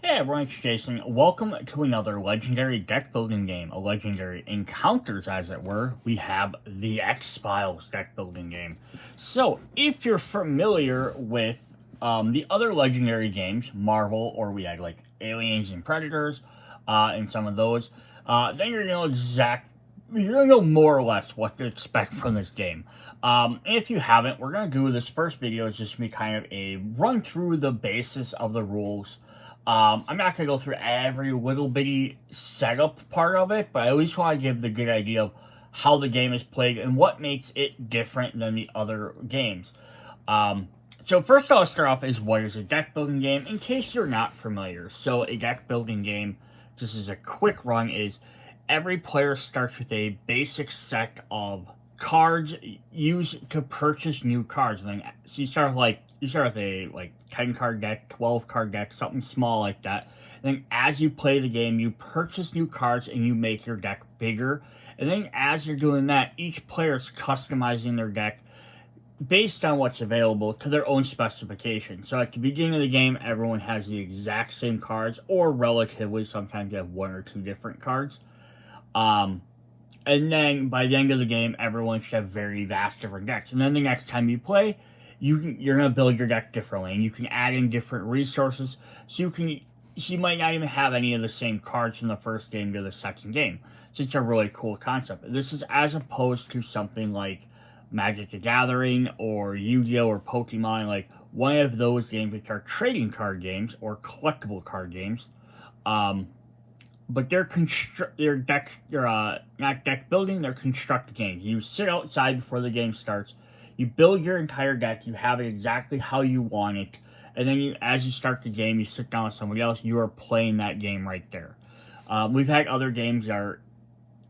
Hey everyone, it's Jason. Welcome to another legendary deck building game, a legendary encounters as it were. We have the X-Files deck building game. So, if you're familiar with the other legendary games, Marvel, or we had like Aliens and Predators, and some of those, then you're gonna know more or less what to expect from this game. If you haven't, we're gonna do this first video is just me kind of a run through the basis of the rules. I'm not going to go through every little bitty setup part of it, but I at least want to give the good idea of how the game is played and what makes it different than the other games. So first I'll start off is what is a deck building game, in case you're not familiar. So a deck building game, just as a quick run, is every player starts with a basic set of cards used to purchase new cards. And then, so you start with a 10 card deck, 12 card deck, something small like that. And then as you play the game, you purchase new cards and you make your deck bigger. And then as you're doing that, each player is customizing their deck based on what's available to their own specifications. So at the beginning of the game, everyone has the exact same cards, or relatively, sometimes you have one or two different cards. And then by the end of the game, everyone should have very vast different decks. And then the next time you play, you're going to build your deck differently. And you can add in different resources. So you might not even have any of the same cards from the first game to the second game. So it's a really cool concept. This is as opposed to something like Magic the Gathering or Yu-Gi-Oh! Or Pokemon. Like one of those games which are trading card games or collectible card games. But they're not deck building, they're construct games. You sit outside before the game starts, you build your entire deck, you have it exactly how you want it, and then as you start the game, you sit down with somebody else, you are playing that game right there. We've had other games that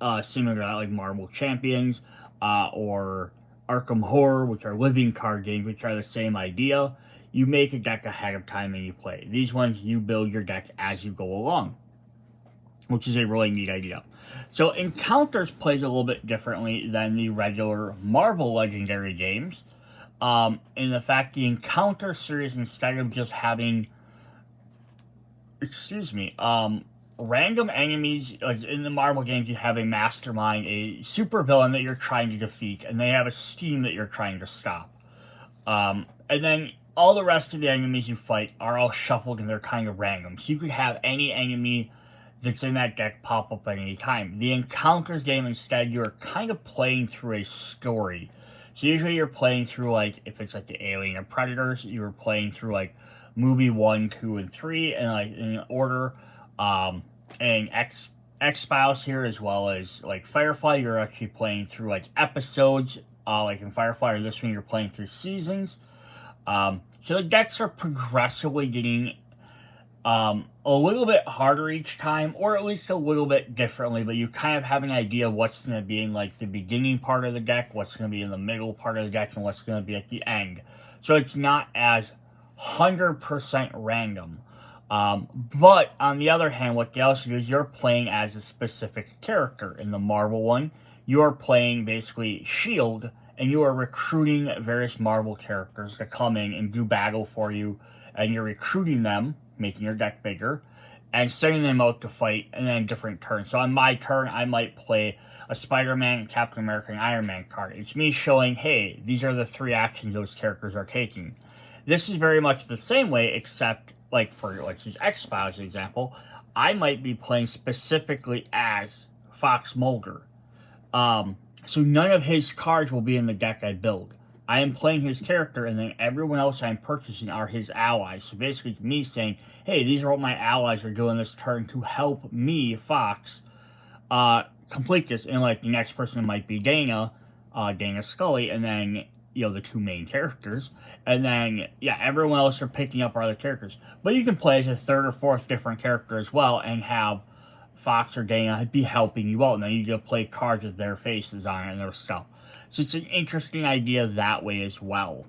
are similar to that, like Marvel Champions, or Arkham Horror, which are living card games, which are the same idea. You make a deck ahead of time and you play. These ones, you build your deck as you go along, which is a really neat idea. So Encounters plays a little bit differently than the regular Marvel Legendary games, in the fact the Encounter series, instead of just having, random enemies, like in the Marvel games you have a mastermind, a supervillain that you're trying to defeat, and they have a scheme that you're trying to stop. And then all the rest of the enemies you fight are all shuffled and they're kind of random. So you could have any enemy that's in that deck pop up at any time. The Encounters game, instead, you're kind of playing through a story. So usually you're playing through, like, if it's like the Alien and Predators, you're playing through like movie 1, 2, and 3, and like in order. And X-Files here, as well as like Firefly, you're actually playing through like episodes. Like in Firefly or this one, you're playing through seasons. So the decks are progressively getting a little bit harder each time, or at least a little bit differently, but you kind of have an idea of what's going to be in like the beginning part of the deck, what's going to be in the middle part of the deck, and what's going to be at the end. So it's not as 100% random. But on the other hand, what they also do is you're playing as a specific character. In the Marvel one, you're playing basically S.H.I.E.L.D., and you are recruiting various Marvel characters to come in and do battle for you, and you're recruiting them, making your deck bigger, and sending them out to fight, and then different turns. So on my turn, I might play a Spider-Man, Captain America, and Iron Man card. It's me showing, hey, these are the 3 actions those characters are taking. This is very much the same way, except, like, for, like, this X-Files example, I might be playing specifically as Fox Mulder. So none of his cards will be in the deck I build. I am playing his character, and then everyone else I'm purchasing are his allies. So basically, it's me saying, hey, these are what my allies are doing this turn to help me, Fox, complete this. And, like, the next person might be Dana Scully, and then, you know, the 2 main characters. And then, yeah, everyone else are picking up our other characters. But you can play as a 3rd or 4th different character as well, and have Fox or Dana be helping you out. And then you get to play cards with their faces on it and their stuff. So it's an interesting idea that way as well.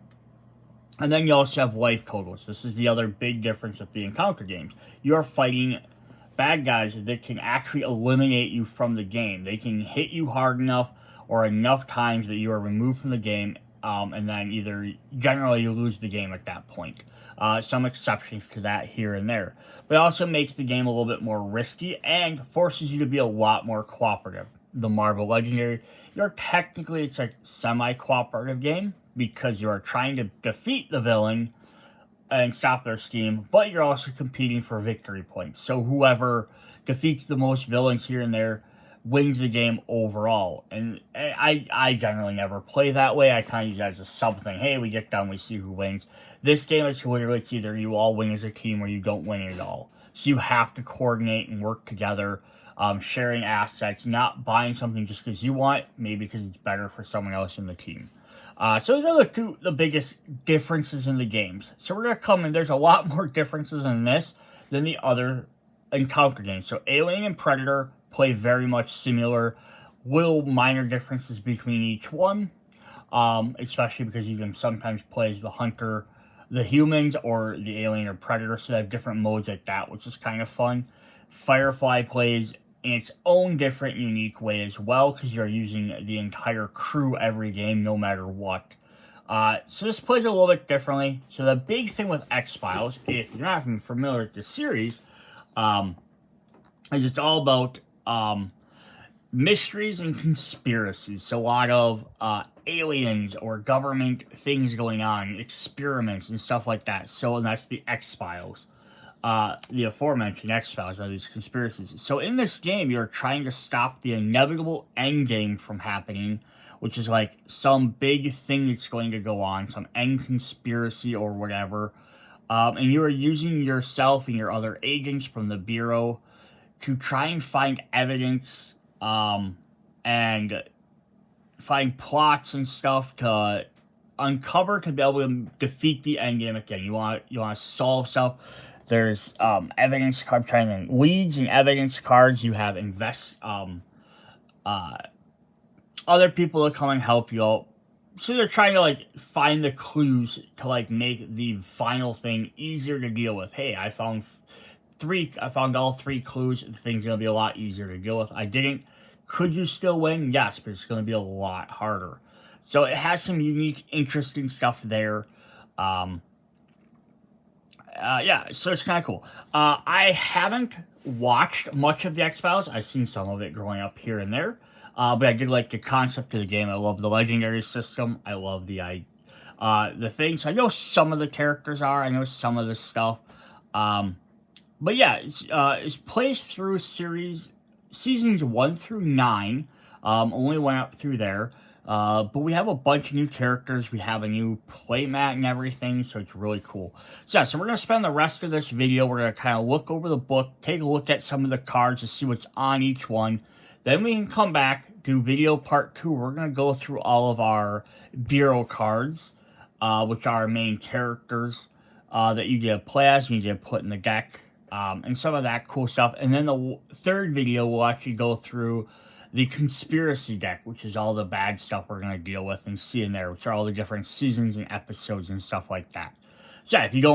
And then you also have life totals. This is the other big difference with the Encounter games. You are fighting bad guys that can actually eliminate you from the game. They can hit you hard enough or enough times that you are removed from the game and then either generally you lose the game at that point. Some exceptions to that here and there. But it also makes the game a little bit more risky and forces you to be a lot more cooperative. The Marvel Legendary, it's a semi-cooperative game because you are trying to defeat the villain and stop their scheme, but you're also competing for victory points. So whoever defeats the most villains here and there wins the game overall. And I generally never play that way. I kind of use it as a sub thing. Hey, we get done, we see who wins. This game is literally either you all win as a team or you don't win at all. So you have to coordinate and work together, sharing assets, not buying something just because you want, maybe because it's better for someone else in the team. So those are the biggest differences in the games. So we're going to come in. There's a lot more differences in this than the other Encounter games. So Alien and Predator play very much similar. Little minor differences between each one. Especially because you can sometimes play as the hunter, the humans, or the alien or predator. So they have different modes like that, which is kind of fun. Firefly plays in its own different, unique way as well, because you're using the entire crew every game, no matter what. So this plays a little bit differently. So the big thing with X-Files, if you're not even familiar with the series, is it's all about mysteries and conspiracies. So a lot of aliens or government things going on, experiments and stuff like that. So that's the X-Files. The aforementioned X-Files are these conspiracies. So in this game, you're trying to stop the inevitable end game from happening, which is like some big thing that's going to go on, some end conspiracy or whatever. And you are using yourself and your other agents from the Bureau to try and find evidence and find plots and stuff to uncover to be able to defeat the end game again. You want to solve stuff. There's evidence card trying to leads and evidence cards. You have other people to come and help you out. So they're trying to like find the clues to like make the final thing easier to deal with. Hey, I found all 3 clues. The thing's gonna be a lot easier to deal with. I didn't. Could you still win? Yes, but it's gonna be a lot harder. So it has some unique, interesting stuff there. Yeah, so it's kind of cool. I haven't watched much of the X-Files. I've seen some of it growing up here and there. But I did like the concept of the game. I love the legendary system. I love the things. I know some of the characters are. I know some of the stuff. But yeah, it's plays through seasons 1 through 9. Only went up through there. But we have a bunch of new characters. We have a new playmat and everything, so it's really cool. So yeah, so we're going to spend the rest of this video. We're going to kind of look over the book, take a look at some of the cards to see what's on each one. Then we can come back, do video part 2. We're going to go through all of our Bureau cards, which are our main characters that you get to play as and you get to put in the deck, and some of that cool stuff. And then the third video, we'll actually go through the conspiracy deck, which is all the bad stuff we're going to deal with and see in there, which are all the different seasons and episodes and stuff like that. So if you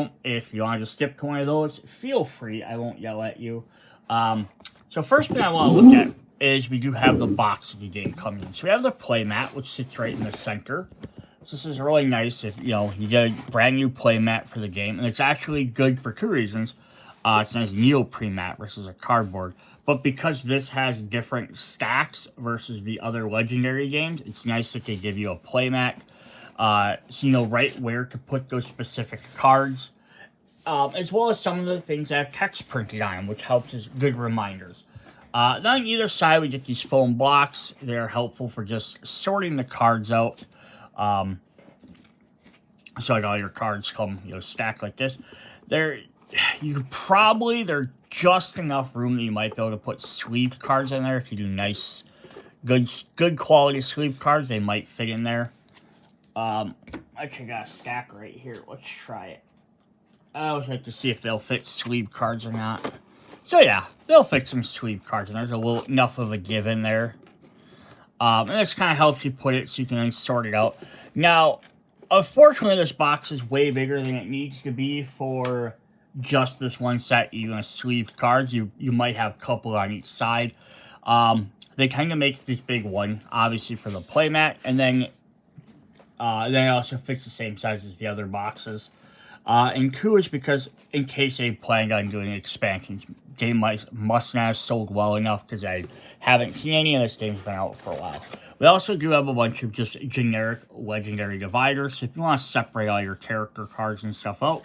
want to just skip to one of those, feel free. I won't yell at you. So first thing I want to look at is we do have the box of the game coming in. So we have the playmat, which sits right in the center. So this is really nice if, you get a brand new playmat for the game. And it's actually good for 2 reasons. It's a nice neoprene mat versus a cardboard. But because this has different stacks versus the other legendary games, it's nice that they give you a playmat. So you know right where to put those specific cards. As well as some of the things that have text printed on them, which helps as good reminders. Then on either side, we get these foam blocks. They're helpful for just sorting the cards out. So like all your cards come, stacked like this. They're just enough room that you might be able to put sleeve cards in there. If you do nice, good quality sleeve cards, they might fit in there. I actually got a stack right here. Let's try it. I always like to see if they'll fit sleeve cards or not. So yeah, they'll fit some sleeve cards, and there's enough of a give in there. And this kind of helps you put it so you can then sort it out. Now, unfortunately, this box is way bigger than it needs to be for just this one set. Even a sleeved cards, you might have a couple on each side. They kind of make this big one, obviously for the playmat, and then Then it also fits the same size as the other boxes. And 2 is because in case they planned on doing expansions, game must not have sold well enough because I haven't seen any of this game's been out for a while. We also do have a bunch of just generic legendary dividers. So if you want to separate all your character cards and stuff out,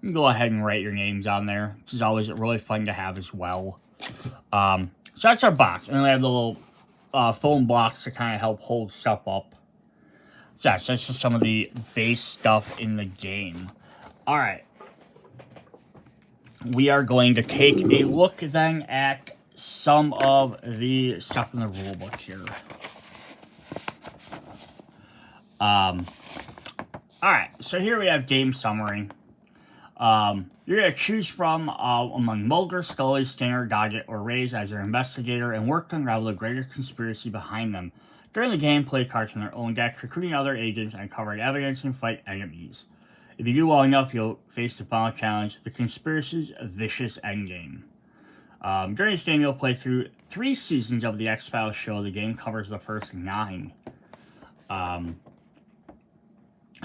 you can go ahead and write your names on there, which is always really fun to have as well. So that's our box. And then we have the little foam blocks to kind of help hold stuff up. So that's just some of the base stuff in the game. Alright. We are going to take a look then at some of the stuff in the rulebook here. Alright, so here we have game summary. You're going to choose from among Mulder, Scully, Stinger, Doggett, or Reyes as your investigator and work to unravel the greater conspiracy behind them. During the game, play cards from their own deck, recruiting other agents, and covering evidence and fight enemies. If you do well enough, you'll face the final challenge, the conspiracy's vicious endgame. During this game, you'll play through 3 seasons of the X-Files show. The game covers the first 9.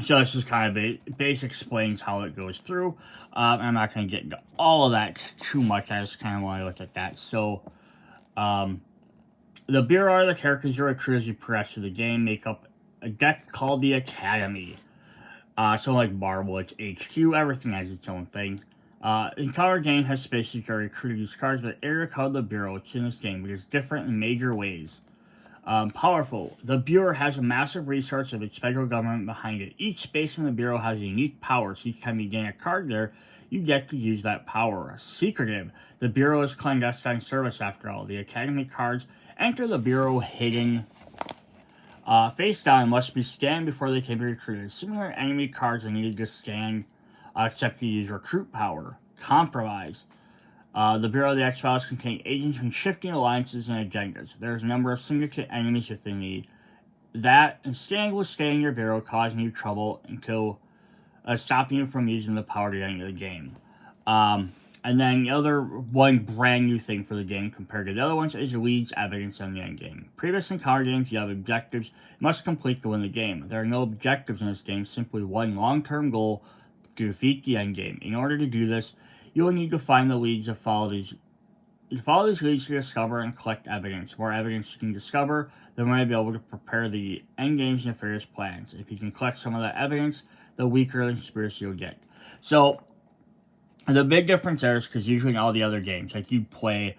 So this is kind of base explains how it goes through. I'm not going to get into all of that too much. I just kind of want to look at that. So, the Bureau are the characters you recruit as you progress through the game. Make up a deck called the Academy. So like Marvel, it's HQ, everything has its own thing. The entire game has spaces you recruit these cards with the area called the Bureau, which in this game, but is different in major ways. Powerful. The Bureau has a massive resource of its federal government behind it. Each space in the Bureau has a unique power, so each time you gain a card there, you get to use that power. Secretive. The Bureau is clandestine service after all. The Academy cards enter the Bureau hidden. Face down must be scanned before they can be recruited. Similar enemy cards are needed to scan, except you use recruit power. Compromise. The Bureau of the X-Files contain agents from shifting alliances and agendas. There's a number of syndicate enemies if they need. That, and staying will stay in your Bureau, causing you trouble until stopping you from using the power to the end of the game. And then the other one brand new thing for the game compared to the other ones is leads evidence on the end game. Previous encounter games, you have objectives you must complete to win the game. There are no objectives in this game, simply one long-term goal to defeat the end game. In order to do this, you will need to find the leads and follow these leads to discover and collect evidence. The more evidence you can discover, the more you'll be able to prepare the end game's nefarious plans. If you can collect some of that evidence, the weaker the conspiracy you'll get. So, the big difference there is because usually in all the other games, like you play,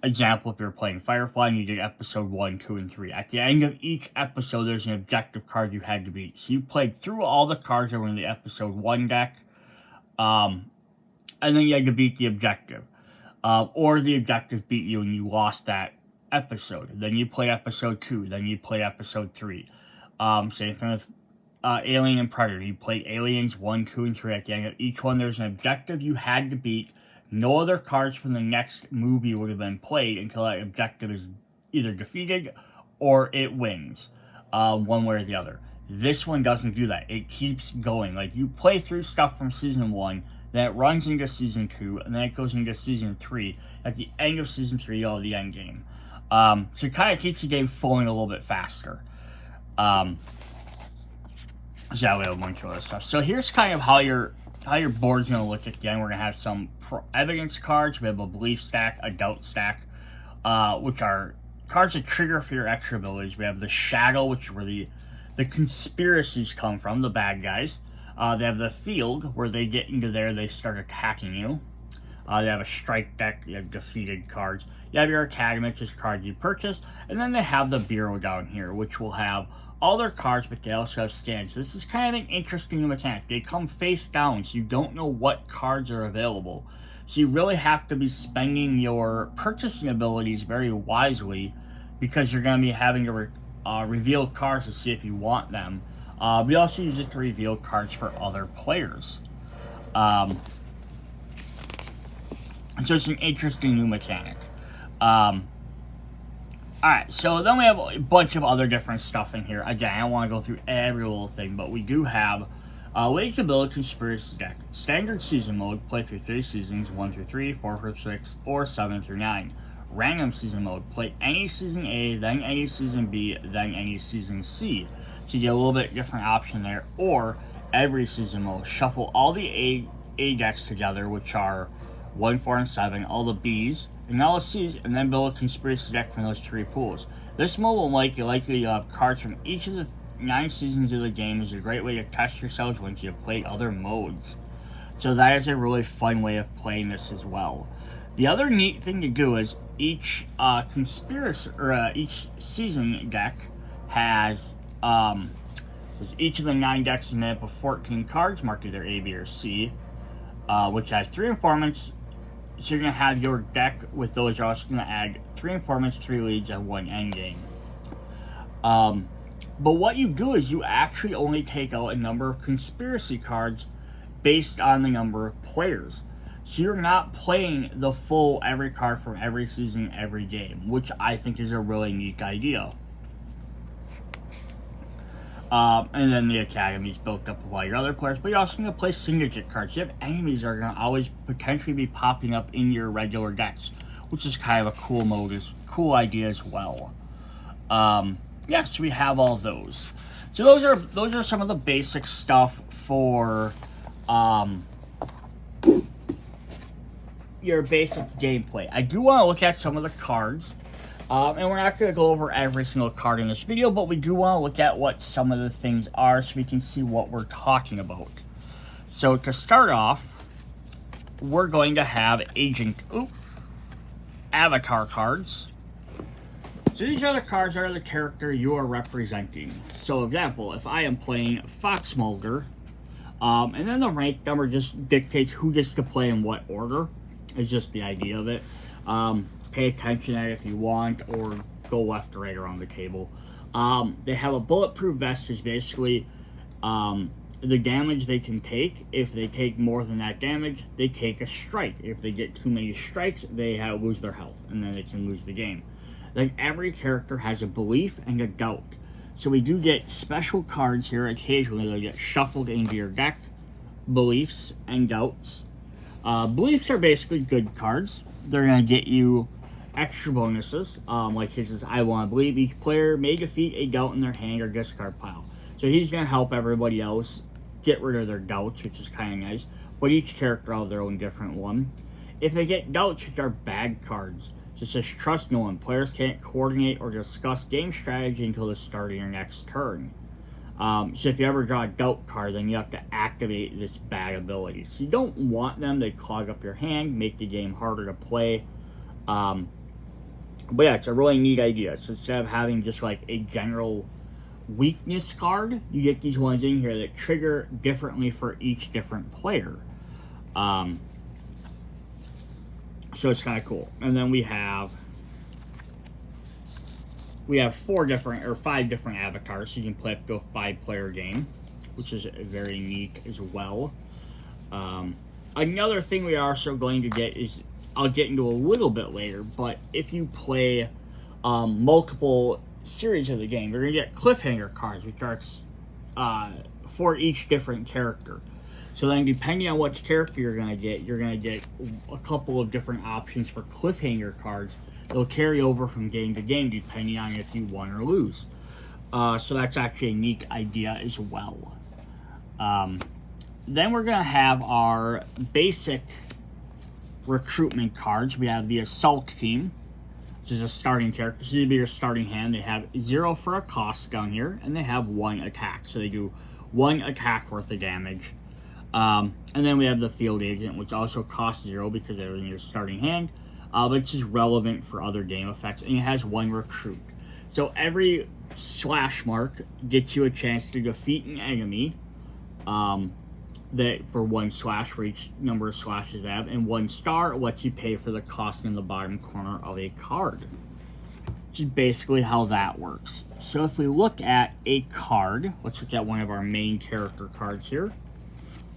example, if you're playing Firefly and you did episode 1, 2, and 3. At the end of each episode, there's an objective card you had to beat. So you played through all the cards that were in the episode 1 deck, and then you had to beat the objective. Or the objective beat you and you lost that episode. Then you play episode 2, then you play episode 3. Same thing with Alien and Predator. You played Aliens 1, 2, and 3. At the end of each one, there's an objective you had to beat. No other cards from the next movie would have been played until that objective is either defeated or it wins, one way or the other. This one doesn't do that. It keeps going. Like, you play through stuff from Season 1, then it runs into Season 2, and then it goes into Season 3. At the end of Season 3, you'll have the end game. So it kind of keeps the game flowing a little bit faster. So yeah, we have a bunch of other stuff. So here's kind of how your board's going to look at the end. We're going to have some evidence cards. We have a belief stack, a doubt stack, which are cards that trigger for your extra abilities. We have the shadow, which is where the conspiracies come from, the bad guys. They have the field, where they get into there, they start attacking you. They have a strike deck, you have defeated cards. You have your Academy, which is cards you purchased. And then they have the Bureau down here, which will have all their cards, but they also have scans. So this is kind of an interesting mechanic. They come face down, so you don't know what cards are available. So you really have to be spending your purchasing abilities very wisely, because you're going to be having to reveal cards to see if you want them. We also use it to reveal cards for other players. So it's an interesting new mechanic. Alright, so then we have a bunch of other different stuff in here. Again, I don't want to go through every little thing, but we do have ways to build a conspiracy deck. Standard season mode, play through 3 seasons, 1 through 3, 4 through 6, or 7 through 9. random season mode. Play any season A, then any season B, then any season C. So you get a little bit different option there. Or every season mode. Shuffle all the A decks together, which are 1, 4, and 7, all the Bs, and all the Cs, and then build a conspiracy deck from those 3 pools. This mode will likely have cards from each of the 9 seasons of the game. Is a great way to test yourselves once you have played other modes. So that is a really fun way of playing this as well. The other neat thing to do is each conspiracy or each season deck has each of the 9 decks is made up of 14 cards marked either A, B, or C, which has 3 informants. So you're gonna have your deck with those. You're also gonna add 3 informants, 3 leads, and 1 endgame. But what you do is you actually only take out a number of conspiracy cards based on the number of players. So you're not playing the full every card from every season, every game, which I think is a really neat idea. And then the academy is built up with all your other players, but you're also going to play syndicate cards. You have enemies that are going to always potentially be popping up in your regular decks, which is kind of a cool idea as well. Yes, we have all those. So those are some of the basic stuff for your basic gameplay. I do want to look at some of the cards, and we're not going to go over every single card in this video, but we do want to look at what some of the things are so we can see what we're talking about. So to start off, we're going to have avatar cards. So these are the cards that are the character you are representing. So example, if I am playing Fox Mulder, and then the rank number just dictates who gets to play in what order. It's just the idea of it. Pay attention to it if you want, or go left or right around the table. They have a bulletproof vest, is basically the damage they can take. If they take more than that damage, they take a strike. If they get too many strikes, they lose their health, and then they can lose the game. Then every character has a belief and a doubt. So we do get special cards here occasionally that get shuffled into your deck. Beliefs and doubts. Beliefs are basically good cards. They're going to get you extra bonuses. Like his is, I want to believe. Each player may defeat a doubt in their hand or discard pile. So he's going to help everybody else get rid of their doubts, which is kind of nice. But each character will have their own different one. If they get doubts, which are bad cards. So it says, trust no one. Players can't coordinate or discuss game strategy until the start of your next turn. So if you ever draw a doubt card, then you have to activate this bad ability. So you don't want them to clog up your hand, make the game harder to play. But yeah, it's a really neat idea. So instead of having just like a general weakness card, you get these ones in here that trigger differently for each different player. So it's kind of cool. And then we have 5 different avatars, so you can play up to a 5-player game, which is very neat as well. Another thing we are also going to get is, I'll get into a little bit later, but if you play multiple series of the game, you're going to get cliffhanger cards, which are for each different character. So then depending on which character you're going to get a couple of different options for cliffhanger cards. They'll carry over from game to game depending on if you won or lose. So that's actually a neat idea as well. Then we're going to have our basic recruitment cards. We have the Assault Team, which is a starting character. This would be your starting hand. They have 0 for a cost down here, and they have 1 attack. So they do 1 attack worth of damage. And then we have the Field Agent, which also costs 0 because they're in your starting hand. But it's just relevant for other game effects, and it has 1 recruit. So every slash mark gets you a chance to defeat an enemy that for 1 slash for each number of slashes they have, and 1 star lets you pay for the cost in the bottom corner of a card, which is basically how that works. So if we look at a card, let's look at one of our main character cards here,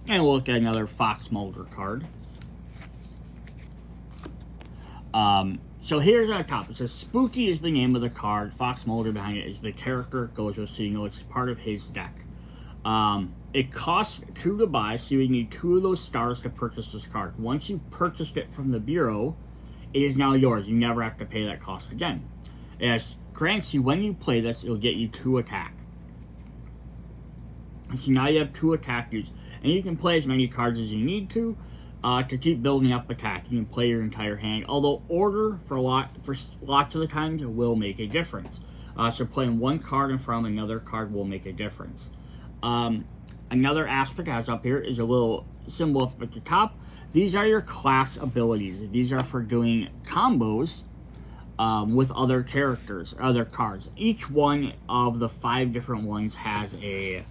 and we'll look at another Fox Mulder card. So here's our top. It says Spooky is the name of the card. Fox Mulder behind it is the character it goes with, so you know it's part of his deck. It costs 2 to buy, so you need 2 of those stars to purchase this card. Once you've purchased it from the bureau, it is now yours. You never have to pay that cost again. It grants you, when you play this, it'll get you 2 attack. So now you have 2 attack use. And you can play as many cards as you need to keep building up attack. You can play your entire hand. Although order, for lots of the times, will make a difference. So playing 1 card in front of another card will make a difference. Another aspect I has up here is a little symbol up at the top. These are your class abilities. These are for doing combos with other characters, other cards. Each one of the 5 different ones has a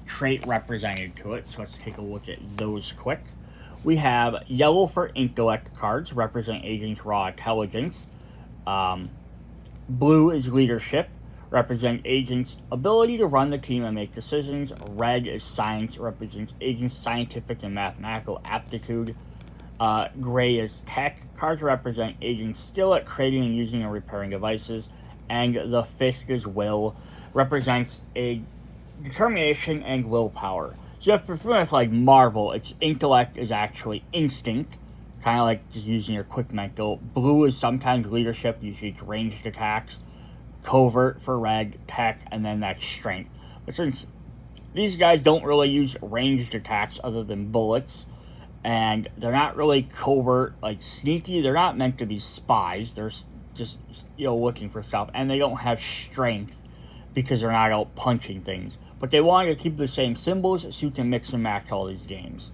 trait represented to it. So let's take a look at those quick. We have yellow for intellect cards, represent agents' raw intelligence. Blue is leadership, represent agents' ability to run the team and make decisions. Red is science, represents agents' scientific and mathematical aptitude. Gray is tech, cards represent agents' skill at creating and using and repairing devices. And the fist is will, represents a determination and willpower. So if you're familiar with like Marvel, its intellect is actually instinct, kind of like just using your quick mental. Blue is sometimes leadership, usually ranged attacks. Covert for red, tech, and then that's strength. But since these guys don't really use ranged attacks other than bullets, and they're not really covert, like sneaky, they're not meant to be spies. They're just, looking for stuff, and they don't have strength because they're not out punching things. But they wanted to keep the same symbols so you can mix and match all these games.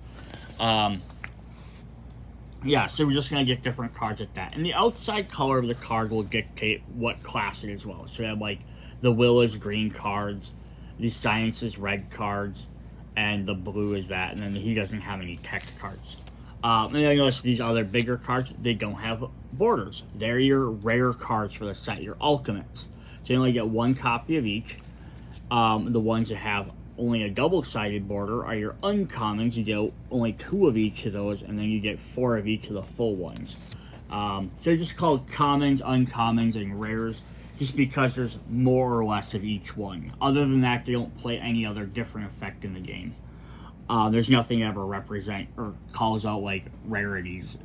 Yeah, so we're just going to get different cards at that. And the outside color of the card will dictate what class it is as well. So we have like the will is green cards, the science is red cards, and the blue is that. And then he doesn't have any text cards. And then notice these other bigger cards, they don't have borders. They're your rare cards for the set, your ultimates. So you only get 1 copy of each. The ones that have only a double-sided border are your uncommons. You get only 2 of each of those, and then you get 4 of each of the full ones. So they're just called commons, uncommons, and rares, just because there's more or less of each one. Other than that, they don't play any other different effect in the game. There's nothing that ever represent or calls out like rarities.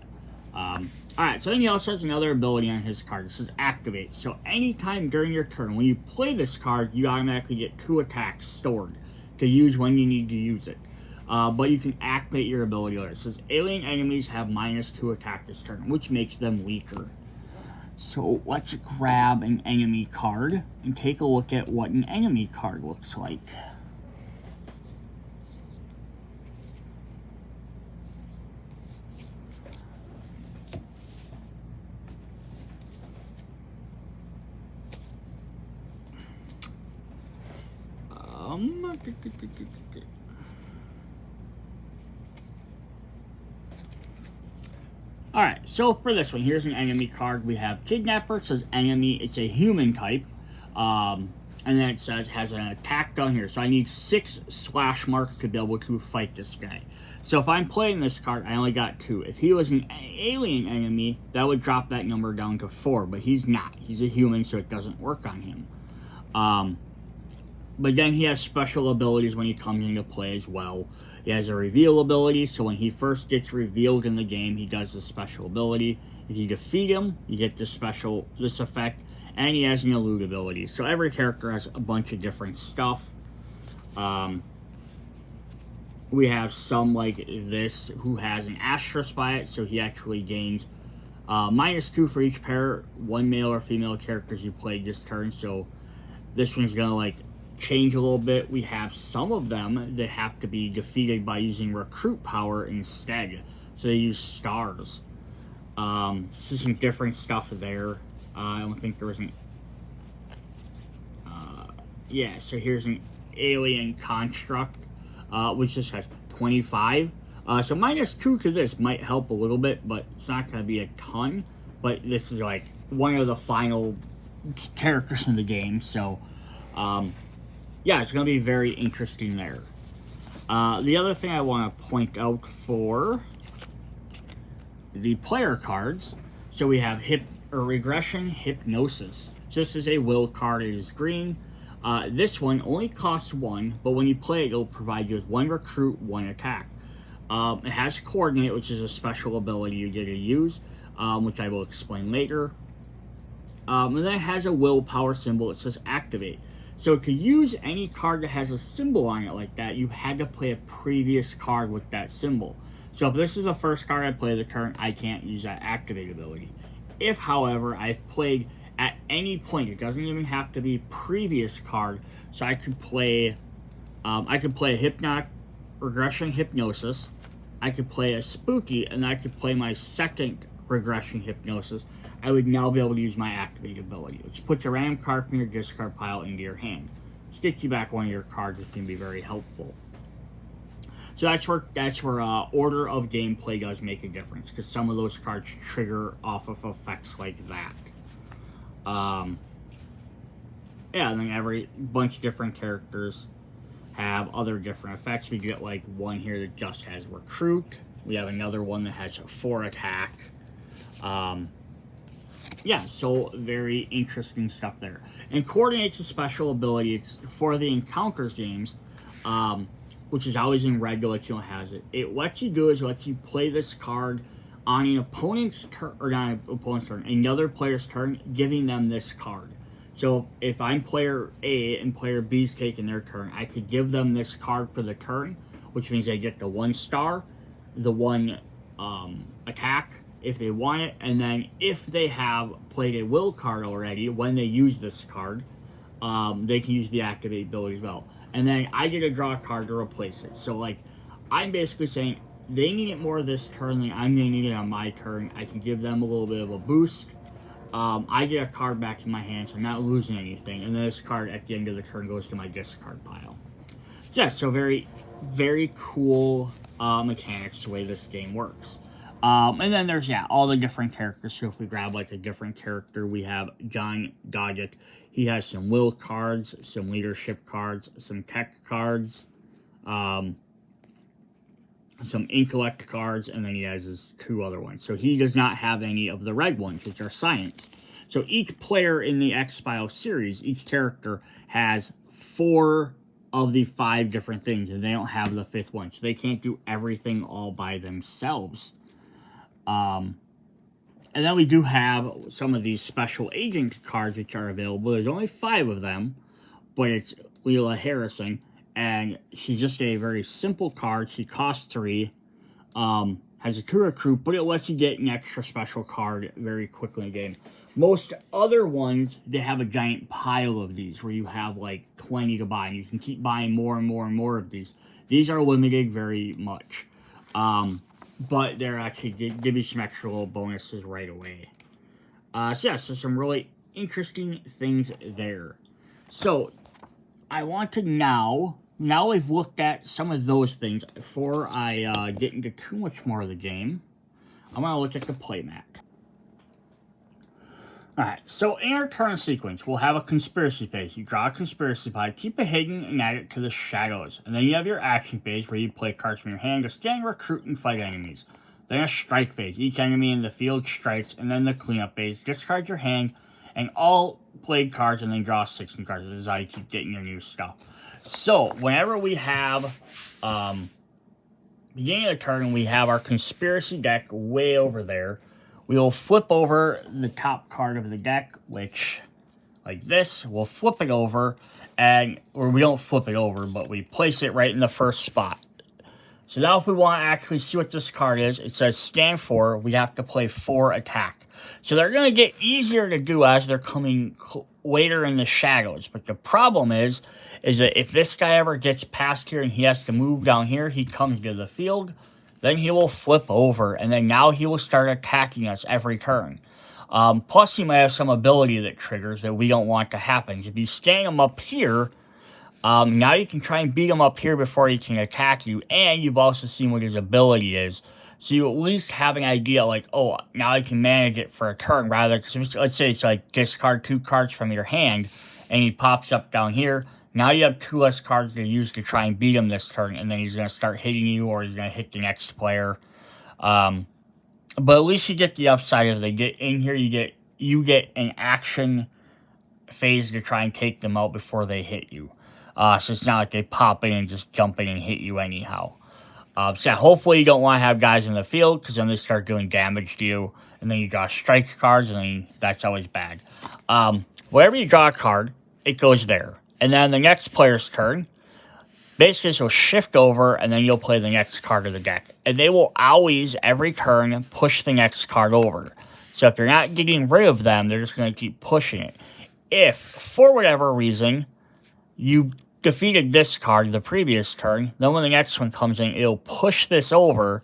Alright, so then he also has another ability on his card. It says activate. So anytime during your turn, when you play this card, you automatically get 2 attacks stored to use when you need to use it. But you can activate your ability later. It says alien enemies have -2 attack this turn, which makes them weaker. So let's grab an enemy card and take a look at what an enemy card looks like. Alright, so for this one, here's an enemy card. We have Kidnapper. It says enemy. It's a human type. And then it says has an attack down here. So I need 6 slash marks to be able to fight this guy. So if I'm playing this card, I only got 2. If he was an alien enemy, that would drop that number down to 4. But he's not. He's a human, so it doesn't work on him. But then he has special abilities when he comes into play as well. He has a reveal ability, so when he first gets revealed in the game, he does this special ability. If you defeat him, you get this effect, and he has an elude ability. So every character has a bunch of different stuff. We have some like this who has an asterisk by it, so he actually gains -2 for each pair, 1 male or female characters you played this turn. So this one's gonna like change a little bit. We have some of them that have to be defeated by using recruit power instead. So they use stars. So some different stuff there. I don't think there was an... yeah, so here's an alien construct, which just has 25. So -2 to this might help a little bit, but it's not going to be a ton. But this is like one of the final characters in the game, so... yeah, it's going to be very interesting there. The other thing I want to point out for the player cards, so we have Regression Hypnosis. This is a will card. It is green. This one only costs 1, but when you play it, it'll provide you with 1 recruit, 1 attack. It has Coordinate, which is a special ability you get to use. which I will explain later. And then it has a willpower symbol. It says activate. So to use any card that has a symbol on it like that, you had to play a previous card with that symbol. So if this is the first card I play the turn, I can't use that activate ability. If, however, I've played at any point, it doesn't even have to be previous card, so I could play a Hypnotic Regression Hypnosis, I could play a Spooky, and I could play my second Regression Hypnosis. I would now be able to use my activate ability, which puts a random card from your discard pile into your hand. Just gets you back one of your cards, which can be very helpful. So that's where order of gameplay does make a difference, because some of those cards trigger off of effects like that. Yeah, and then every bunch of different characters have other different effects. We get like one here that just has recruit. We have another one that has 4 attack. Yeah, so very interesting stuff there. And coordinates a special ability. It's for the encounters games. Which is always in red, Galactical has it. It lets you do is lets you play this card on an opponent's turn, or not an opponent's turn, another player's turn, giving them this card. So if I'm player A and player B's taking their turn, I could give them this card for the turn, which means they get the 1 star, the 1 attack if they want it, and then if they have played a will card already, when they use this card, they can use the activate ability as well. And then I get to draw a card to replace it. So, like, I'm basically saying they need it more this turn than I'm going to need it on my turn. I can give them a little bit of a boost. I get a card back to my hand, so I'm not losing anything. And then this card at the end of the turn goes to my discard pile. So, yeah, so very, very cool mechanics the way this game works. And then there's, yeah, all the different characters. So if we grab, like, a different character, we have John Goggett. He has some will cards, some leadership cards, some tech cards, some intellect cards, and then he has his 2 other ones. So he does not have any of the red ones, which are science. So each player in the X-Files series, each character has 4 of the 5 different things, and they don't have the 5th one. So they can't do everything all by themselves. And then we do have some of these special agent cards which are available. There's only 5 of them, but it's Leela Harrison, and she's just a very simple card. She costs 3, has a 2 recruit, but it lets you get an extra special card very quickly in the game. Most other ones, they have a giant pile of these where you have like 20 to buy, and you can keep buying more and more and more of these. These are limited very much. But they're actually give you some extra little bonuses right away. So yeah, so some really interesting things there. So I want to now we've looked at some of those things. Before I get into too much more of the game, I want to look at the playmat. Alright, so in our turn sequence, we'll have a conspiracy phase. You draw a conspiracy pie, keep it hidden, and add it to the shadows. And then you have your action phase, where you play cards from your hand to stand, recruit, and fight enemies. Then a strike phase. Each enemy in the field strikes, and then the cleanup phase. Discard your hand, and all played cards, and then draw 6 new cards. This is how you keep getting your new stuff. So, whenever we have, beginning of the turn, we have our conspiracy deck way over there. We will flip over the top card of the deck, which, like this, we'll flip it over, or we don't flip it over, but we place it right in the first spot. So now if we want to actually see what this card is, it says stand for, we have to play 4 attack. So they're going to get easier to do as they're coming later in the shadows. But the problem is that if this guy ever gets past here and he has to move down here, he comes to the field. Then he will flip over, and then now he will start attacking us every turn. Plus, he might have some ability that triggers that we don't want to happen. If you stand him up here, now you can try and beat him up here before he can attack you, and you've also seen what his ability is. So you at least have an idea, like, oh, now I can manage it for a turn, rather, because let's say it's like discard 2 cards from your hand, and he pops up down here. Now you have 2 less cards to use to try and beat him this turn, and then he's going to start hitting you, or he's going to hit the next player. But at least you get the upside of they get in here, you get an action phase to try and take them out before they hit you. So it's not like they pop in and just jump in and hit you anyhow. So yeah, hopefully you don't want to have guys in the field, because then they start doing damage to you, and then you draw strike cards, and then that's always bad. Whenever you draw a card, it goes there. And then the next player's turn, basically you'll shift over, and then you'll play the next card of the deck. And they will always, every turn, push the next card over. So if you're not getting rid of them, they're just going to keep pushing it. If, for whatever reason, you defeated this card the previous turn, then when the next one comes in, it'll push this over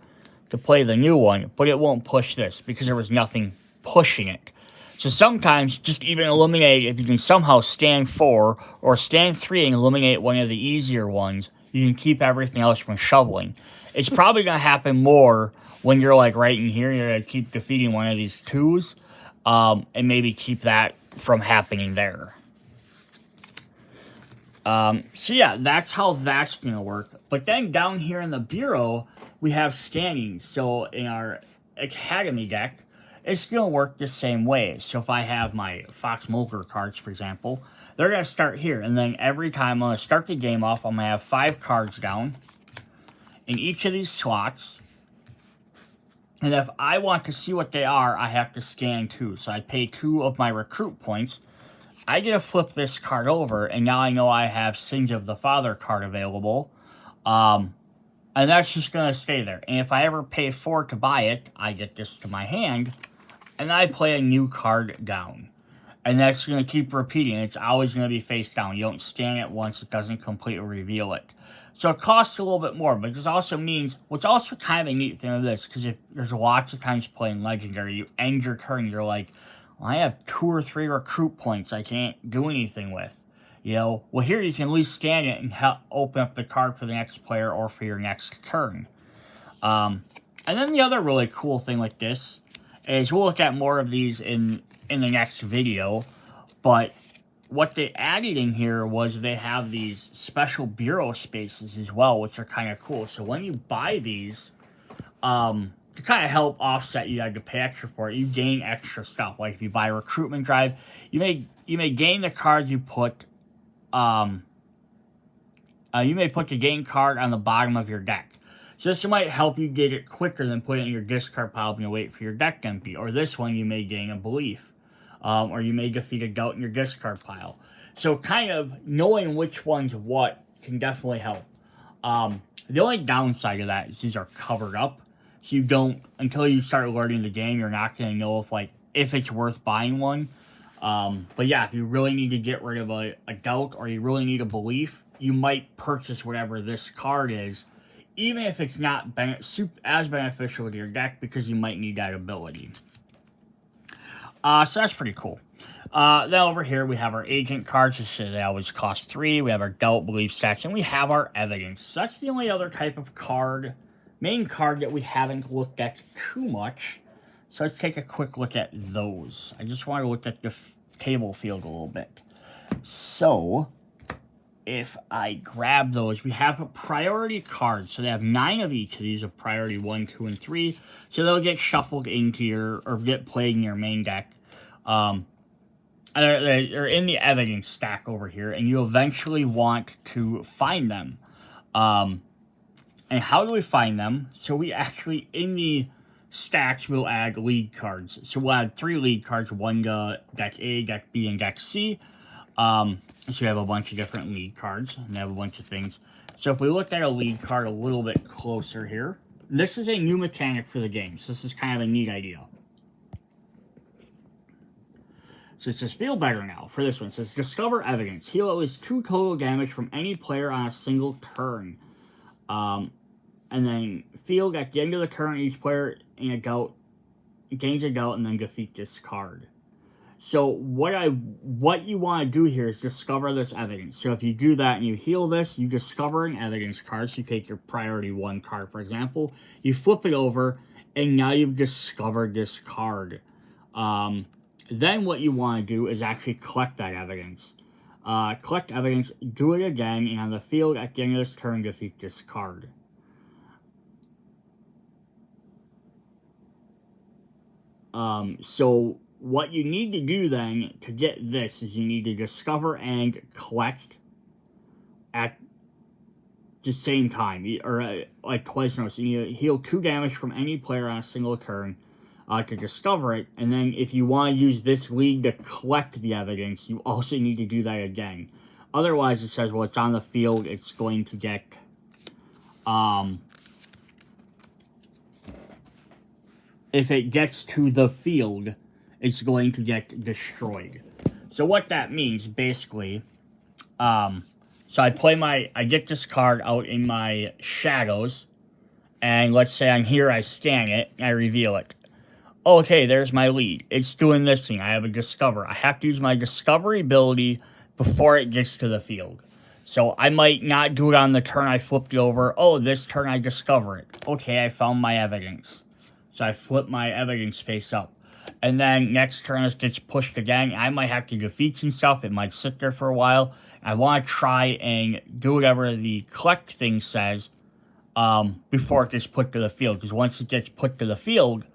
to play the new one, but it won't push this because there was nothing pushing it. So sometimes just even eliminate, if you can somehow stand 4 or stand 3 and eliminate one of the easier ones, you can keep everything else from shoveling. It's probably going to happen more when you're like right in here, you're going to keep defeating one of these 2s, and maybe keep that from happening there. So yeah, that's how that's going to work. But then down here in the bureau, we have scanning. So in our Academy deck, it's going to work the same way. So if I have my Fox Mulder cards, for example, they're going to start here. And then every time I'm going to start the game off, I'm going to have 5 cards down in each of these slots. And if I want to see what they are, I have to scan 2. So I pay 2 of my recruit points. I get to flip this card over, and now I know I have Sins of the Father card available. And that's just going to stay there. And if I ever pay 4 to buy it, I get this to my hand, and I play a new card down. And that's going to keep repeating. It's always going to be face down. You don't scan it once, it doesn't completely reveal it. So it costs a little bit more, but this also means, what's also kind of a neat thing of this, because if there's lots of times playing Legendary, you end your turn, you're like, well, I have 2 or 3 recruit points I can't do anything with. You know, well, here you can at least scan it and help open up the card for the next player or for your next turn. And then the other really cool thing like this is, we'll look at more of these in the next video, but what they added in here was they have these special bureau spaces as well, which are kind of cool. So when you buy these, to kind of help offset, you had to pay extra for it, you gain extra stuff. Like if you buy a recruitment drive, you may gain the card you put, you may put the gain card on the bottom of your deck. So this might help you get it quicker than putting it in your discard pile and you wait for your deck to empty. Or this one, you may gain a belief. Or you may defeat a doubt in your discard pile. So kind of knowing which one's what can definitely help. The only downside of that is these are covered up. So you don't, until you start learning the game, you're not going to know if it's worth buying one. But yeah, if you really need to get rid of a doubt or you really need a belief, you might purchase whatever this card is, even if it's not as beneficial to your deck, because you might need that ability. So that's pretty cool. Then over here we have our agent cards, which they always cost 3. We have our doubt, belief stacks, and we have our evidence. So that's the only other type of card, main card, that we haven't looked at too much. So let's take a quick look at those. I just want to look at the table field a little bit. So if I grab those, we have a priority card. So they have 9 of each of these, of priority 1, 2, and 3. So they'll get shuffled into your, or get played in your main deck. They're in the evidence stack over here, and you eventually want to find them. And how do we find them? So we actually, in the stacks, we'll add lead cards. So we'll add 3 lead cards, one to deck A, deck B, and deck C. So you have a bunch of different lead cards, and they have a bunch of things. So if we look at a lead card a little bit closer here, this is a new mechanic for the game. So this is kind of a neat idea. So it says, feel better now for this one. It says, discover evidence. Heal at least 2 total damage from any player on a single turn. And then field at the end of the turn, each player in a doubt gains a doubt and then defeat this card. So what you want to do here is discover this evidence. So if you do that and you heal this, you discover an evidence card. So you take your priority 1 card, for example, you flip it over, and now you've discovered this card. Then what you want to do is actually collect that evidence. Collect evidence, do it again, and on the field at the end of this turn, defeat this card. So what you need to do then to get this is you need to discover and collect at the same time, or like twice in a row. So you heal 2 damage from any player on a single turn to discover it. And then if you want to use this league to collect the evidence, you also need to do that again. Otherwise, it says, well, it's on the field, it's going to get... if it gets to the field, it's going to get destroyed. So what that means, basically, so I get this card out in my shadows, and let's say I'm here, I scan it, and I reveal it. Okay, there's my lead. It's doing this thing. I have a discover. I have to use my discovery ability before it gets to the field. So I might not do it on the turn I flipped it over. Oh, this turn I discover it. Okay, I found my evidence. So I flip my evidence face up. And then next turn it gets pushed again. I might have to defeat some stuff. It might sit there for a while. I want to try and do whatever the collect thing says before it gets put to the field. Because once it gets put to the field,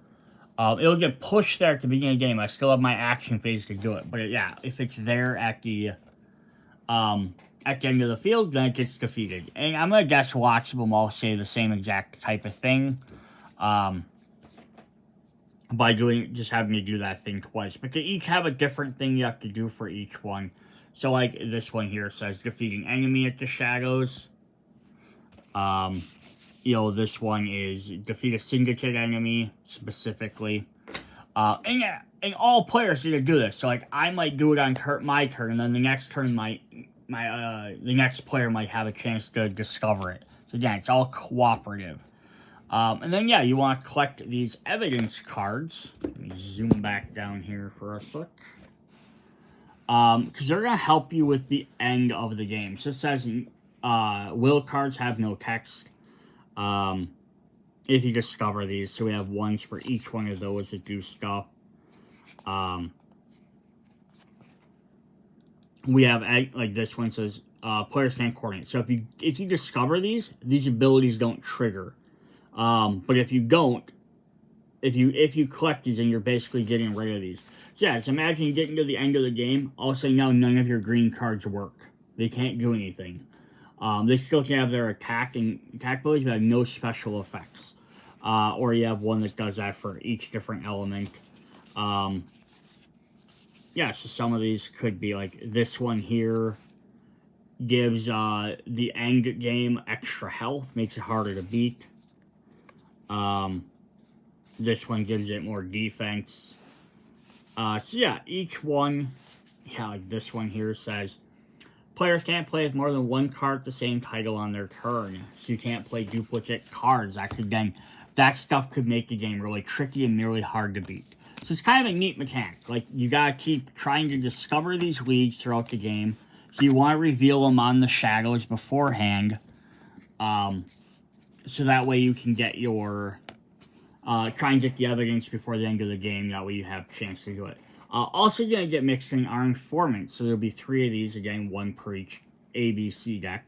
it'll get pushed there at the beginning of the game. I still have my action phase to do it. But yeah, if it's there at the end of the field, then it gets defeated. And I'm going to guess lots of them all say the same exact type of thing. By just having to do that thing twice. But they each have a different thing you have to do for each one. So like this one here says defeating enemy at the shadows. This one is defeat a syndicate enemy specifically. And all players need to do this. So like I might do it on my turn, and then the next turn the next player might have a chance to discover it. So again, it's all cooperative. And then, yeah, you want to collect these evidence cards. Let me zoom back down here for a sec. Because they're going to help you with the end of the game. So it says, will cards have no text. If you discover these. So we have ones for each one of those that do stuff. We have, like this one says, players can't coordinate. So if you discover these abilities don't trigger. But if you don't, if you collect these, then you're basically getting rid of these. So yeah, just imagine getting to the end of the game, all of a sudden now none of your green cards work. They can't do anything. They still can have their attack abilities, but have no special effects. Or you have one that does that for each different element. Yeah, so some of these could be like this one here gives the end game extra health, makes it harder to beat. This one gives it more defense. So yeah, each one, like this one here says, players can't play with more than one card at the same title on their turn. So you can't play duplicate cards. That stuff could make the game really tricky and really hard to beat. So it's kind of a neat mechanic. Like, you gotta keep trying to discover these leads throughout the game. So you want to reveal them on the shadows beforehand. So that way you can get your... try and get the evidence before the end of the game. That way you have a chance to do it. Also, you're going to get mixed in our informants. So there'll be 3 of these. Again, 1 per each ABC deck.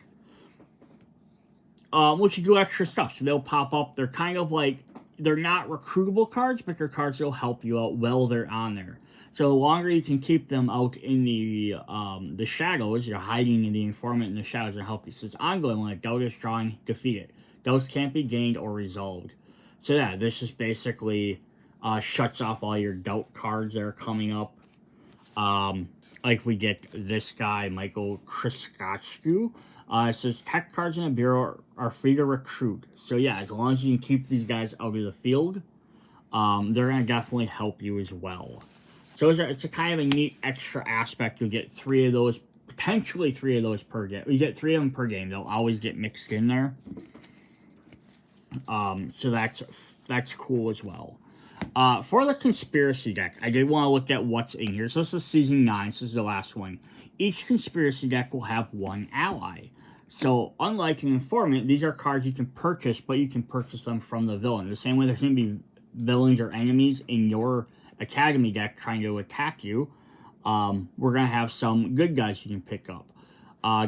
Which you do extra stuff. So they'll pop up. They're kind of like... They're not recruitable cards, but they're cards that will help you out while they're on there. So the longer you can keep them out in the shadows, you're hiding in the informant in the shadows to help you. So it's ongoing. When a doubt is drawn, defeat it. Doubts can't be gained or resolved. So yeah, this just basically shuts off all your doubt cards that are coming up. Like we get this guy, Michael Kriskachku. It says tech cards in the bureau are free to recruit. So yeah, as long as you can keep these guys out of the field, they're going to definitely help you as well. So it's a kind of a neat extra aspect. You'll get 3 of those, potentially 3 of those per game. You get 3 of them per game. They'll always get mixed in there. So that's cool as well. For the conspiracy deck, I did want to look at what's in here. So this is season 9. So this is the last one. Each conspiracy deck will have 1 ally. So unlike an informant, these are cards you can purchase, but you can purchase them from the villain. The same way there's going to be villains or enemies in your academy deck trying to attack you. We're going to have some good guys you can pick up.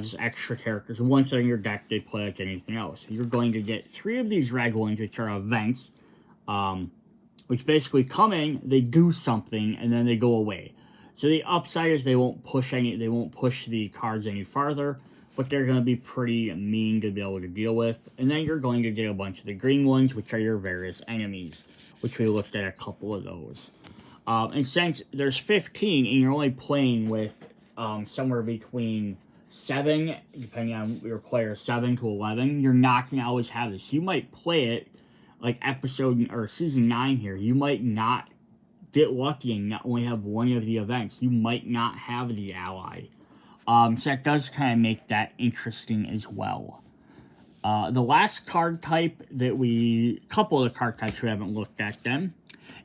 Just extra characters. Once they're in your deck, they play like anything else. You're going to get 3 of these reg ones, which are events, which basically come in, they do something, and then they go away. So the upside is they won't push the cards any farther, but they're going to be pretty mean to be able to deal with. And then you're going to get a bunch of the green ones, which are your various enemies, which we looked at a couple of those. And since there's 15 and you're only playing with somewhere between 7, depending on your player, 7 to 11, you're not going to always have this. You might play it like episode or season 9 here. You might not get lucky and not only have one of the events. You might not have the ally. So that does kind of make that interesting as well. The last card type couple of the card types we haven't looked at them,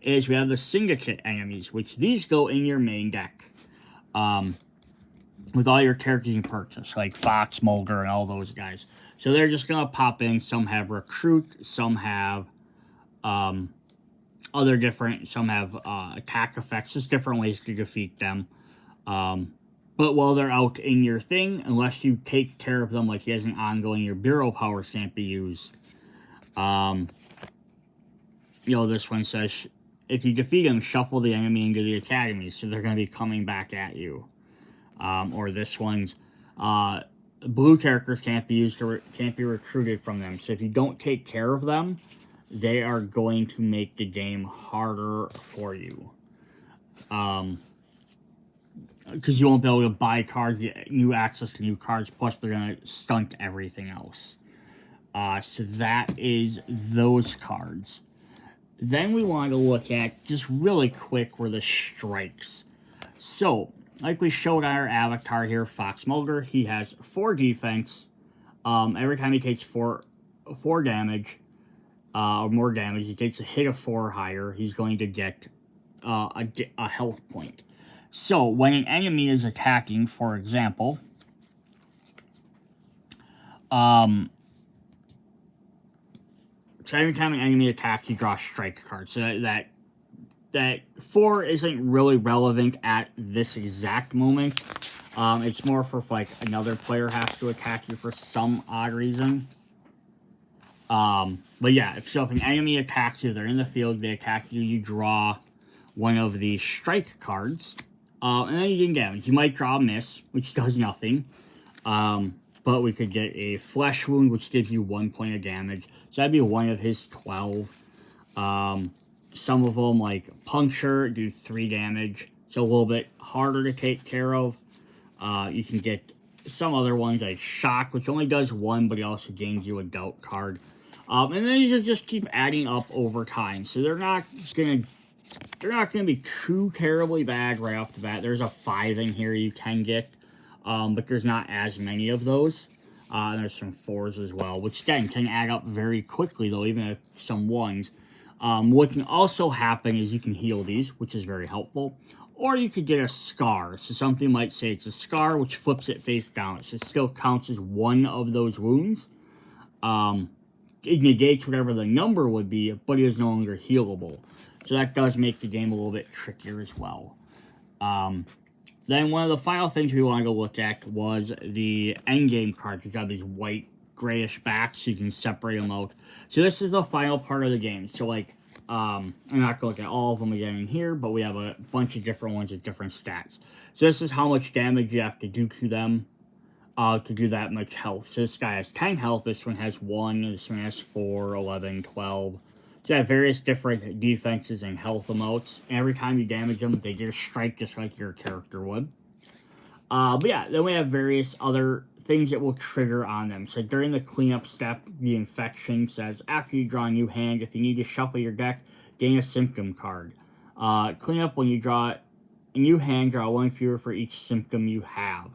is we have the syndicate enemies, which these go in your main deck. With all your characters you purchase, like Fox, Mulder, and all those guys. So they're just going to pop in. Some have recruit, some have some have attack effects, just different ways to defeat them. But while they're out in your thing, unless you take care of them like he has an ongoing, your bureau powers can't be used. This one says, if you defeat them, shuffle the enemy into the academy, so they're going to be coming back at you. Or this one's, blue characters can't be used or can't be recruited from them, so if you don't take care of them, they are going to make the game harder for you. Because you won't be able to buy cards, get new access to new cards, plus they're going to stunt everything else. So that is those cards. Then we want to look at, just really quick, were the strikes. So, like we showed on our avatar here, Fox Mulder, he has 4 defense. Every time he takes 4 damage, or more damage, he takes a hit of 4 or higher, he's going to get a health point. So, when an enemy is attacking, for example, so every time an enemy attacks, you draw a strike card. So that 4 isn't really relevant at this exact moment. It's more for if, like, another player has to attack you for some odd reason. But yeah, if an enemy attacks you, they're in the field, they attack you, you draw one of the strike cards. And then you gain damage. You might draw a miss, which does nothing. But we could get a flesh wound, which gives you 1 point of damage. So that'd be one of his 12. Some of them, like puncture, do 3 damage. So a little bit harder to take care of. You can get some other ones like shock, which only does 1, but it also gains you a doubt card. And then these just keep adding up over time. So they're not gonna be too terribly bad right off the bat. There's a 5 in here you can get, but there's not as many of those. And there's some 4s as well, which then can add up very quickly, though, even if some 1s. What can also happen is you can heal these, which is very helpful. Or you could get a scar. So something might say it's a scar, which flips it face down. So it still counts as one of those wounds. It negates whatever the number would be, but it is no longer healable. So that does make the game a little bit trickier as well. Then one of the final things we wanted to look at was the endgame cards. We've got these white, grayish backs, so you can separate them out. So this is the final part of the game. So, like, I'm not going to look at all of them again in here, but we have a bunch of different ones with different stats. So this is how much damage you have to do to them to do that much health. So this guy has 10 health, this one has 1, this one has 4, 11, 12. So you have various different defenses and health amounts. And every time you damage them, they get a strike just like your character would. But yeah, then we have various other things that will trigger on them. So during the cleanup step, the infection says, after you draw a new hand, if you need to shuffle your deck, gain a symptom card. Cleanup, when you draw a new hand, draw 1 fewer for each symptom you have.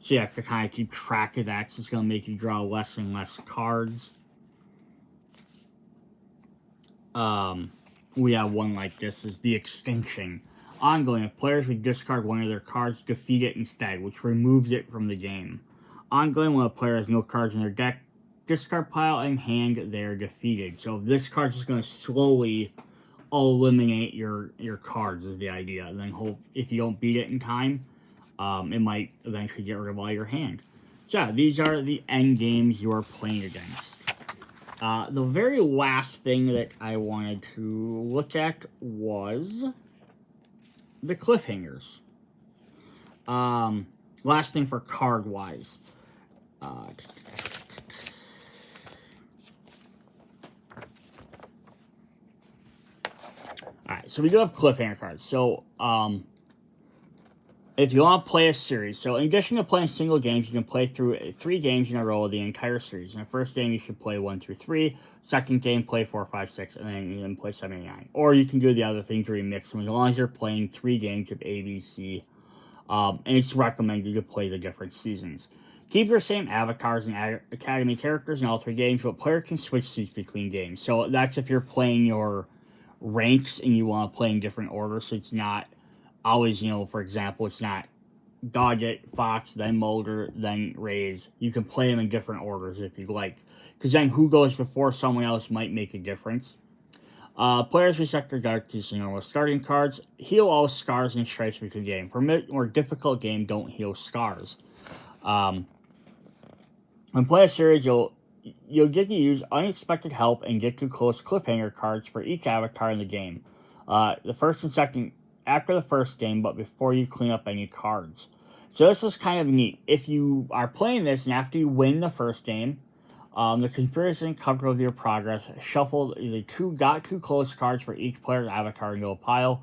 So you have to kind of keep track of that. So it's going to make you draw less and less cards. We have one like this, is the extinction. Ongoing, if players would discard one of their cards, defeat it instead, which removes it from the game. Ongoing, when a player has no cards in their deck, discard pile and hand, they're defeated. So this card's just going to slowly eliminate your cards is the idea. And then hope if you don't beat it in time, it might eventually get rid of all your hand. So yeah, these are the end games you are playing against. The very last thing that I wanted to look at was the cliffhangers. Last thing for card-wise. Alright, so we do have cliffhanger cards. So, if you want to play a series, so in addition to playing single games, you can play through 3 games in a row of the entire series. In the first game, you should play 1 through 3. Second game, play 4, 5, 6, and then play 7, 8, 9. Or you can do the other things where you mix them, as long as you're playing 3 games of A, B, C. And it's recommended to play the different seasons. Keep your same avatars and academy characters in all 3 games, but player can switch seats between games. So that's if you're playing your ranks and you want to play in different orders, so it's not always, for example, it's not Dodget, Fox, then Mulder, then Rays. You can play them in different orders if you like, because then who goes before someone else might make a difference. Players reset their deck to normal starting cards. Heal all scars and stripes between game. Permit more difficult game, don't heal scars. When play a series, you'll get to use unexpected help and get to close cliffhanger cards for each avatar in the game. The first and second after the first game, but before you clean up any cards. So this is kind of neat. If you are playing this and after you win the first game, the comparison cover of your progress, shuffle the 2 got too close cards for each player's avatar into a pile.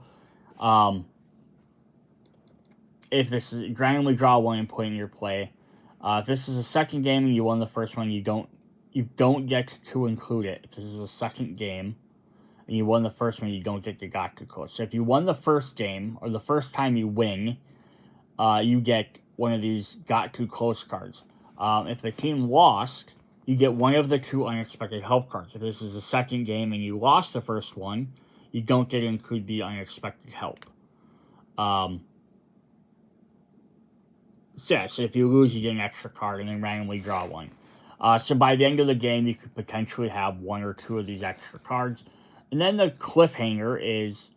If this is randomly draw 1 and put in your play. If this is a second game and you won the first one, you don't get to include it. If this is a second game and you won the first one, you don't get the got too close. So if you won the first game, or the first time you win, you get one of these got too close cards. If the team lost, you get one of the 2 unexpected help cards. If this is a second game and you lost the first one, you don't get to include the unexpected help. So if you lose, you get an extra card and then randomly draw 1. So by the end of the game, you could potentially have 1 or 2 of these extra cards. And then the cliffhanger is,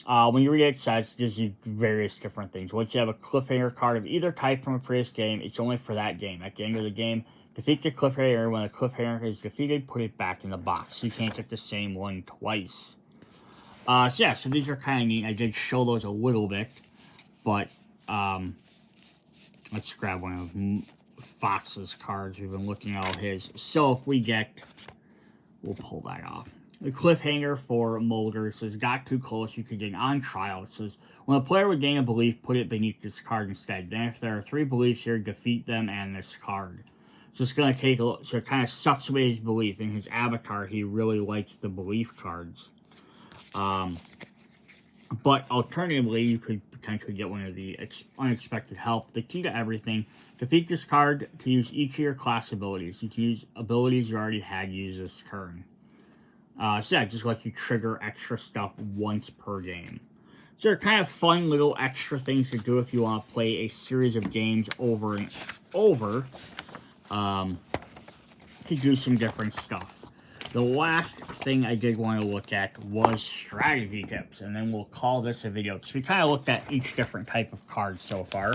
when you read it, it says, it gives you various different things. Once you have a cliffhanger card of either type from a previous game, it's only for that game. At the end of the game, defeat the cliffhanger. When the cliffhanger is defeated, put it back in the box. You can't get the same one twice. So these are kind of neat. I did show those a little bit, but let's grab one of Fox's cards. We've been looking at all his. So if we get, we'll pull that off. The cliffhanger for Mulder says, got too close, you could get on trial. It says, when a player would gain a belief, put it beneath this card instead. Then if there are 3 beliefs here, defeat them and this card. So it's going to take a look. So it kind of sucks away his belief. In his avatar, he really likes the belief cards. But alternatively, you could potentially get one of the unexpected help. The key to everything, defeat this card to use each of your class abilities. You can use abilities you already had use this turn. Just let you trigger extra stuff once per game. So they're kind of fun little extra things to do if you want to play a series of games over and over. To do some different stuff. The last thing I did want to look at was strategy tips, and then we'll call this a video, because we kind of looked at each different type of card so far.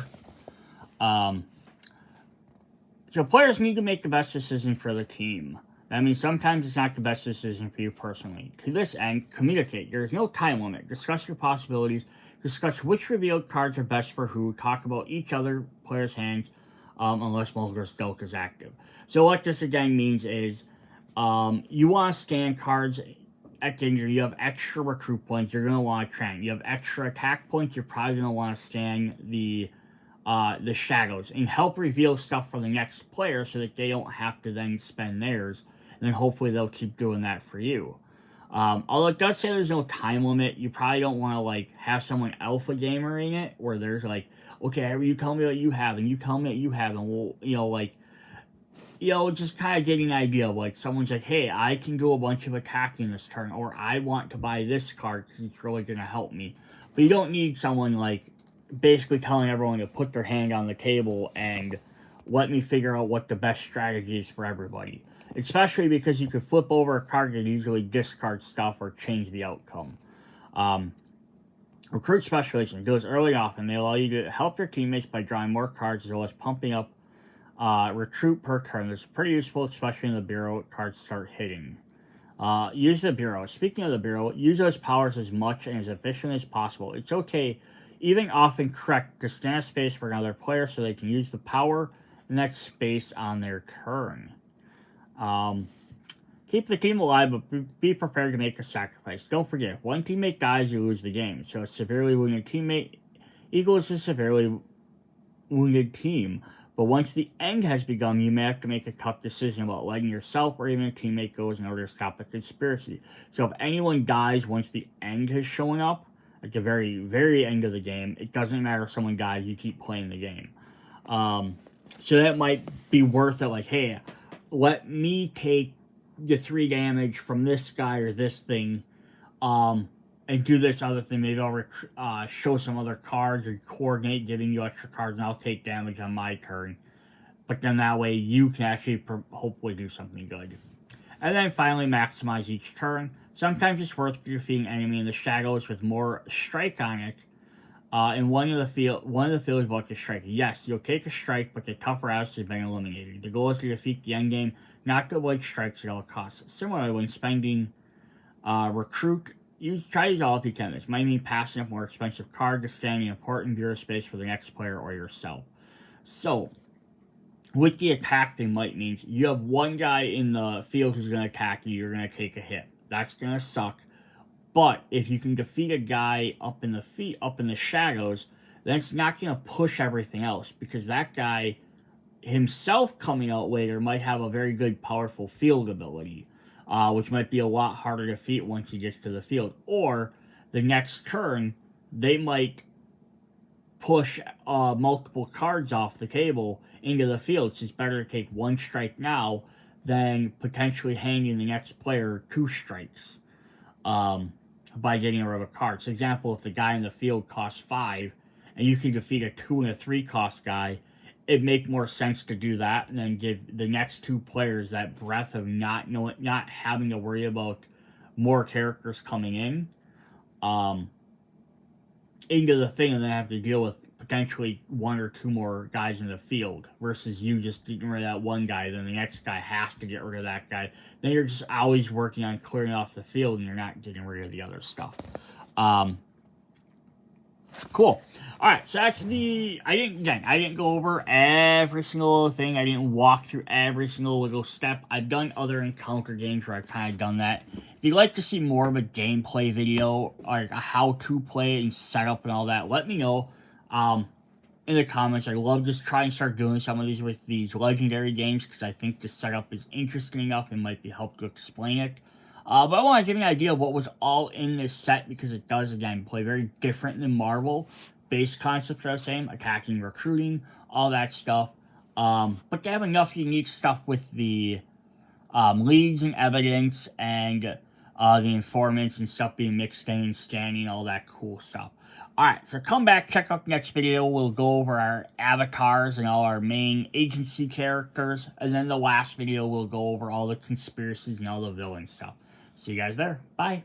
So players need to make the best decision for the team. That means sometimes it's not the best decision for you personally. To this end, communicate. There is no time limit. Discuss your possibilities. Discuss which revealed cards are best for who. Talk about each other player's hands, unless Mulder's deck is active. So what this again means is, you want to stand cards at danger. You have extra recruit points. You're going to want to train. You have extra attack points. You're probably going to want to stand the shadows and help reveal stuff for the next player so that they don't have to then spend theirs. And then hopefully they'll keep doing that for you. Although it does say there's no time limit, you probably don't want to have someone alpha gamer in it where there's okay, you tell me what you have and you tell me what you have, and we'll just kind of getting an idea of someone's hey, I can do a bunch of attacking this turn, or I want to buy this card because it's really going to help me. But you don't need someone basically telling everyone to put their hand on the table and let me figure out what the best strategy is for everybody. Especially because you could flip over a card and usually discard stuff or change the outcome. Recruit Specialization goes early often. They allow you to help your teammates by drawing more cards as well as pumping up recruit per turn. This is pretty useful, especially when the bureau cards start hitting. Use the bureau. Speaking of the bureau, use those powers as much and as efficiently as possible. It's okay even often correct to stand a space for another player so they can use the power in that space on their turn. Keep the team alive, but be prepared to make a sacrifice. Don't forget, if one teammate dies, you lose the game. So a severely wounded teammate equals a severely wounded team. But once the end has begun, you may have to make a tough decision about letting yourself or even a teammate go in order to stop a conspiracy. So if anyone dies once the end has shown up, at the very, very end of the game, it doesn't matter if someone dies, you keep playing the game. So that might be worth it, like, hey, let me take the 3 damage from this guy or this thing, and do this other thing. Maybe I'll show some other cards or coordinate giving you extra cards, and I'll take damage on my turn. But then that way you can actually hopefully do something good. And then finally, maximize each turn. Sometimes it's worth defeating an enemy in the shadows with more strike on it. And one of the fields about the strike. Yes, you'll take a strike, but the tougher routes have been eliminated. The goal is to defeat the endgame, not to avoid strikes at all costs. Similarly, when spending recruit, try to use all if you can. This might mean passing up more expensive card to stand in important bureau space for the next player or yourself. So, with the attack thing might means you have one guy in the field who's going to attack you, you're going to take a hit. That's going to suck. But if you can defeat a guy up in the shadows, then it's not going to push everything else, because that guy himself coming out later might have a very good, powerful field ability, which might be a lot harder to defeat once he gets to the field. Or the next turn, they might push multiple cards off the table into the field, so it's better to take 1 strike now than potentially handing the next player 2 strikes. By getting rid of a card. So, example, if the guy in the field costs 5, and you can defeat a 2 and a 3 cost guy, it'd make more sense to do that, and then give the next 2 players that breadth of not having to worry about more characters coming in into the thing, and then have to deal with potentially 1 or 2 more guys in the field, versus you just getting rid of that one guy, then the next guy has to get rid of that guy. Then you're just always working on clearing off the field, and you're not getting rid of the other stuff. Cool. Alright, so that's I didn't go over every single thing. I didn't walk through every single little step. I've done other encounter games where I've kind of done that. If you'd like to see more of a gameplay video, like how to play and setup and all that, let me know. In the comments. I love just trying to start doing some of these with these legendary games, because I think the setup is interesting enough and might be helped to explain it. But I want to give you an idea of what was all in this set, because it does, again, play very different than Marvel. Base concepts are the same, attacking, recruiting, all that stuff. But they have enough unique stuff with the leads and evidence and the informants and stuff being mixed in, scanning, all that cool stuff. Alright, so come back, check out the next video. We'll go over our avatars and all our main agency characters. And then the last video, we'll go over all the conspiracies and all the villain stuff. See you guys there. Bye.